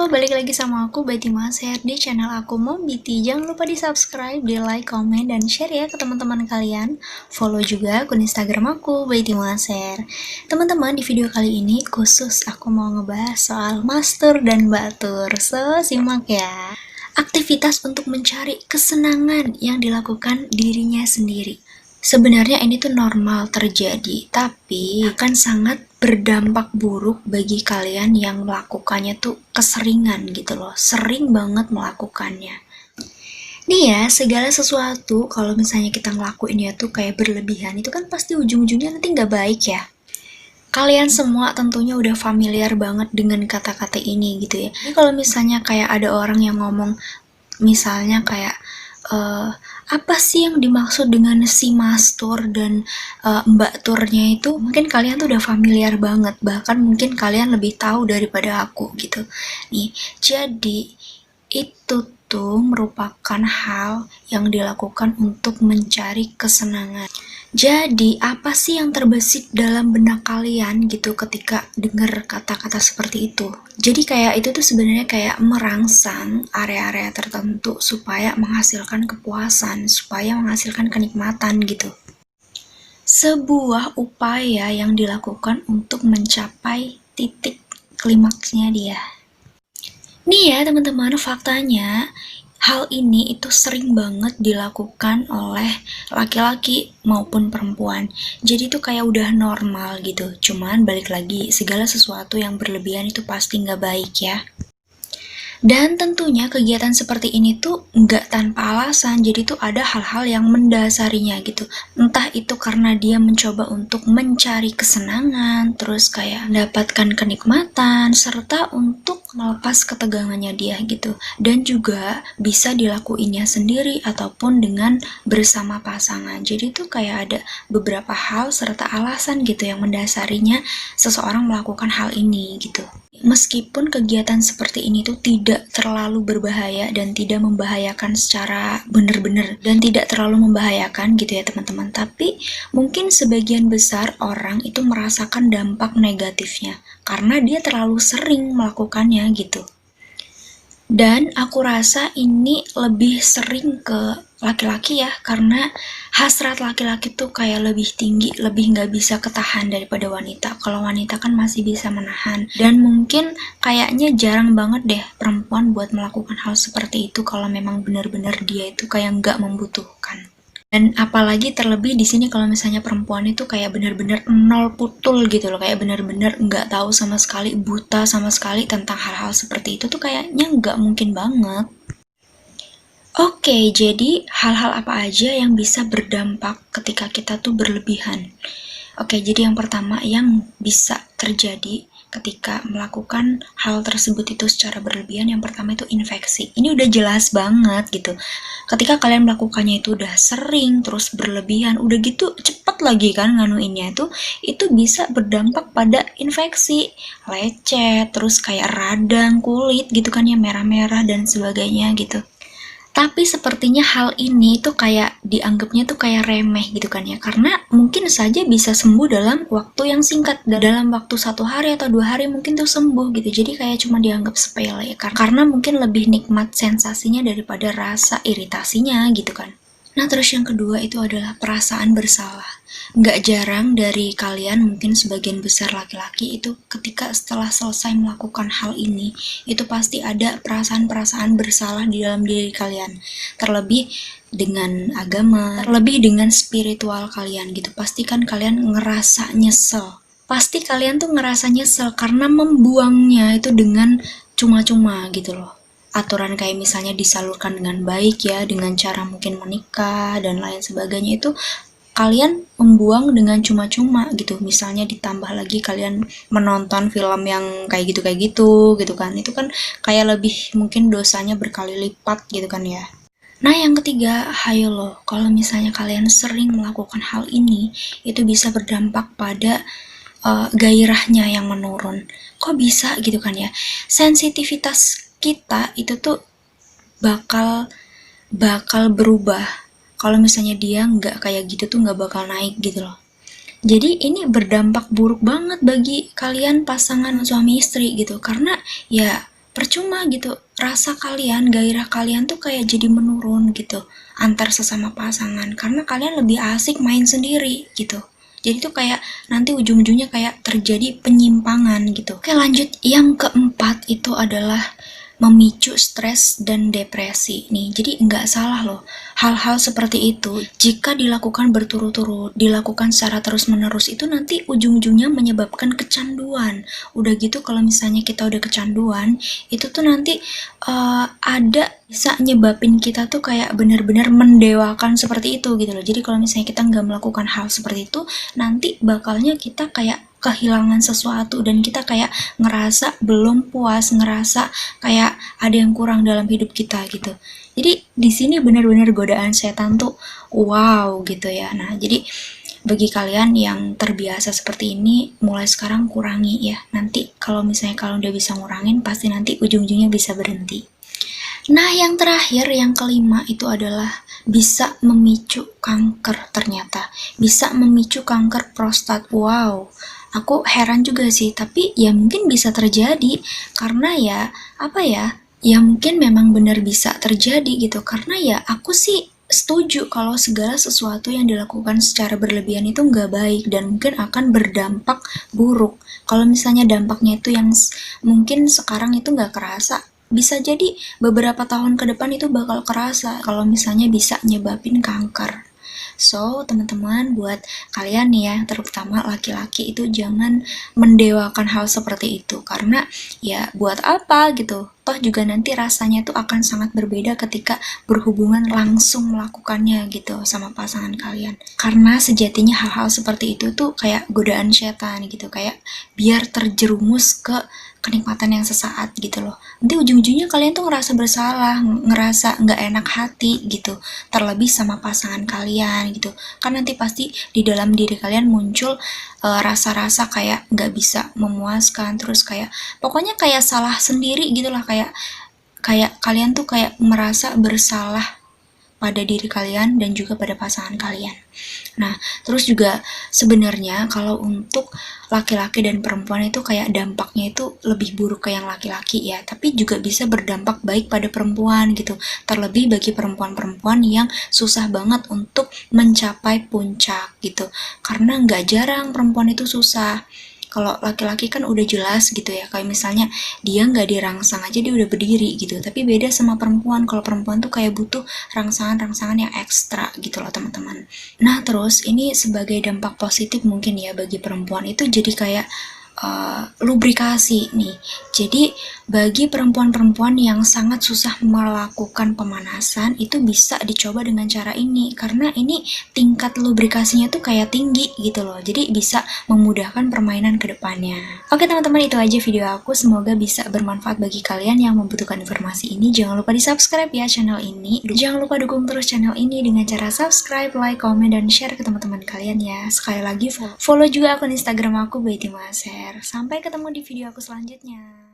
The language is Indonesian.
balik lagi sama aku Betty Maser di channel aku Mombiti. Jangan lupa di subscribe, di like, komen, dan share ya ke teman-teman kalian. Follow juga akun Instagram aku Betty Maser. Teman-teman, di video kali ini khusus aku mau ngebahas soal mastur dan batur. So, simak ya. Aktivitas untuk mencari kesenangan yang dilakukan dirinya sendiri. Sebenarnya ini tuh normal terjadi, tapi akan sangat berdampak buruk bagi kalian yang melakukannya tuh keseringan gitu loh, sering banget melakukannya. Nih ya, segala sesuatu kalau misalnya kita ngelakuinnya tuh kayak berlebihan, itu kan pasti ujung-ujungnya nanti nggak baik ya. Kalian semua tentunya udah familiar banget dengan kata-kata ini gitu ya. Jadi kalau misalnya kayak ada orang yang ngomong, misalnya kayak apa sih yang dimaksud dengan si mastur dan mbak turnya itu, mungkin kalian tuh udah familiar banget, bahkan mungkin kalian lebih tahu daripada aku gitu nih. Jadi itu tuh merupakan hal yang dilakukan untuk mencari kesenangan. Jadi, apa sih yang terbesit dalam benak kalian gitu ketika dengar kata-kata seperti itu? Jadi kayak itu tuh sebenarnya kayak merangsang area-area tertentu supaya menghasilkan kepuasan, supaya menghasilkan kenikmatan gitu. Sebuah upaya yang dilakukan untuk mencapai titik klimaksnya dia. Nih ya teman-teman, faktanya hal ini itu sering banget dilakukan oleh laki-laki maupun perempuan. Jadi itu kayak udah normal gitu. Cuman balik lagi, segala sesuatu yang berlebihan itu pasti nggak baik ya. Dan tentunya kegiatan seperti ini tuh nggak tanpa alasan, jadi tuh ada hal-hal yang mendasarinya gitu. Entah itu karena dia mencoba untuk mencari kesenangan, terus kayak mendapatkan kenikmatan, serta untuk melepas ketegangannya dia gitu. Dan juga bisa dilakuinnya sendiri ataupun dengan bersama pasangan. Jadi tuh kayak ada beberapa hal serta alasan gitu yang mendasarinya seseorang melakukan hal ini gitu. Meskipun kegiatan seperti ini tuh tidak terlalu berbahaya dan tidak membahayakan secara benar-benar dan tidak terlalu membahayakan gitu ya teman-teman, tapi mungkin sebagian besar orang itu merasakan dampak negatifnya karena dia terlalu sering melakukannya gitu. Dan aku rasa ini lebih sering ke laki-laki ya, karena hasrat laki-laki tuh kayak lebih tinggi, lebih nggak bisa ketahan daripada wanita. Kalau wanita kan masih bisa menahan. Dan mungkin kayaknya jarang banget deh perempuan buat melakukan hal seperti itu kalau memang benar-benar dia itu kayak nggak membutuhkan. Dan apalagi terlebih di sini kalau misalnya perempuan itu kayak benar-benar nol putul gitu loh, kayak benar-benar nggak tahu sama sekali, buta sama sekali tentang hal-hal seperti itu tuh kayaknya nggak mungkin banget. Oke, jadi hal-hal apa aja yang bisa berdampak ketika kita tuh berlebihan? Oke, jadi yang pertama yang bisa terjadi ketika melakukan hal tersebut itu secara berlebihan, yang pertama itu infeksi. Ini udah jelas banget gitu. Ketika kalian melakukannya itu udah sering, terus berlebihan, udah gitu cepet lagi kan nganuinnya itu bisa berdampak pada infeksi, lecet, terus kayak radang kulit gitu kan ya, merah-merah dan sebagainya gitu. Tapi sepertinya hal ini tuh kayak dianggapnya tuh kayak remeh gitu kan ya, karena mungkin saja bisa sembuh dalam waktu yang singkat, dalam waktu 1 hari atau 2 hari mungkin tuh sembuh gitu. Jadi kayak cuma dianggap sepele karena mungkin lebih nikmat sensasinya daripada rasa iritasinya gitu kan. Nah terus yang kedua itu adalah perasaan bersalah. Nggak jarang dari kalian, mungkin sebagian besar laki-laki itu ketika setelah selesai melakukan hal ini, itu pasti ada perasaan-perasaan bersalah di dalam diri kalian. Terlebih dengan agama, terlebih dengan spiritual kalian gitu. Pasti kan kalian ngerasa nyesel. Pasti kalian tuh ngerasa nyesel karena membuangnya itu dengan cuma-cuma gitu loh. Aturan kayak misalnya disalurkan dengan baik ya, dengan cara mungkin menikah dan lain sebagainya, itu kalian membuang dengan cuma-cuma gitu. Misalnya ditambah lagi kalian menonton film yang kayak gitu gitu kan, itu kan kayak lebih mungkin dosanya berkali lipat gitu kan ya. Nah yang ketiga, hayo loh, kalau misalnya kalian sering melakukan hal ini, itu bisa berdampak pada gairahnya yang menurun. Kok bisa gitu kan ya? Sensitivitas kita itu tuh bakal berubah. Kalau misalnya dia nggak kayak gitu tuh nggak bakal naik gitu loh. Jadi ini berdampak buruk banget bagi kalian pasangan suami istri gitu, karena ya percuma gitu, rasa kalian, gairah kalian tuh kayak jadi menurun gitu antar sesama pasangan, karena kalian lebih asik main sendiri gitu. Jadi tuh kayak nanti ujung-ujungnya kayak terjadi penyimpangan gitu. Oke, lanjut. Yang keempat itu adalah memicu stres dan depresi nih. Jadi nggak salah loh hal-hal seperti itu jika dilakukan berturut-turut, dilakukan secara terus-menerus, itu nanti ujung-ujungnya menyebabkan kecanduan. Udah gitu kalau misalnya kita udah kecanduan, itu tuh nanti ada bisa nyebabin kita tuh kayak benar-benar mendewakan seperti itu gitu loh. Jadi kalau misalnya kita nggak melakukan hal seperti itu, nanti bakalnya kita kayak kehilangan sesuatu dan kita kayak ngerasa belum puas, ngerasa kayak ada yang kurang dalam hidup kita gitu. Jadi di sini benar-benar godaan setan tuh wow gitu ya. Nah, jadi bagi kalian yang terbiasa seperti ini, mulai sekarang kurangi ya. Nanti kalau misalnya kalian udah bisa ngurangin, pasti nanti ujung-ujungnya bisa berhenti. Nah, yang terakhir, yang kelima itu adalah bisa memicu kanker ternyata. Bisa memicu kanker prostat. Wow, aku heran juga sih, tapi ya mungkin bisa terjadi karena ya, apa ya, ya mungkin memang benar bisa terjadi gitu. Karena ya aku sih setuju kalau segala sesuatu yang dilakukan secara berlebihan itu nggak baik dan mungkin akan berdampak buruk. Kalau misalnya dampaknya itu yang mungkin sekarang itu nggak kerasa, bisa jadi beberapa tahun ke depan itu bakal kerasa kalau misalnya bisa nyebabin kanker. So, teman-teman, buat kalian nih ya, terutama laki-laki itu jangan mendewakan hal seperti itu. Karena ya buat apa gitu. Toh juga nanti rasanya tuh akan sangat berbeda ketika berhubungan langsung melakukannya gitu sama pasangan kalian. Karena sejatinya hal-hal seperti itu tuh kayak godaan setan gitu. Kayak biar terjerumus ke kenikmatan yang sesaat gitu loh. Nanti ujung-ujungnya kalian tuh ngerasa bersalah, ngerasa nggak enak hati gitu, terlebih sama pasangan kalian gitu. Kan nanti pasti di dalam diri kalian muncul rasa-rasa kayak nggak bisa memuaskan, terus kayak pokoknya kayak salah sendiri gitulah, kayak kayak kalian tuh kayak merasa bersalah pada diri kalian dan juga pada pasangan kalian. Nah, terus juga sebenarnya kalau untuk laki-laki dan perempuan itu kayak dampaknya itu lebih buruk ke yang laki-laki ya, tapi juga bisa berdampak baik pada perempuan gitu. Terlebih bagi perempuan-perempuan yang susah banget untuk mencapai puncak gitu. Karena nggak jarang perempuan itu susah. Kalau laki-laki kan udah jelas gitu ya, kayak misalnya dia nggak dirangsang aja dia udah berdiri gitu. Tapi beda sama perempuan, kalau perempuan tuh kayak butuh rangsangan-rangsangan yang ekstra gitu loh teman-teman. Nah terus ini sebagai dampak positif mungkin ya bagi perempuan itu jadi kayak lubrikasi nih. Jadi bagi perempuan-perempuan yang sangat susah melakukan pemanasan itu bisa dicoba dengan cara ini, karena ini tingkat lubrikasinya tuh kayak tinggi gitu loh. Jadi bisa memudahkan permainan ke depannya. Oke teman-teman, itu aja video aku. Semoga bisa bermanfaat bagi kalian yang membutuhkan informasi ini. Jangan lupa di subscribe ya channel ini. Jangan lupa dukung terus channel ini dengan cara subscribe, like, komen, dan share ke teman-teman kalian ya. Sekali lagi follow juga akun Instagram aku Betty Maser. Sampai ketemu di video aku selanjutnya.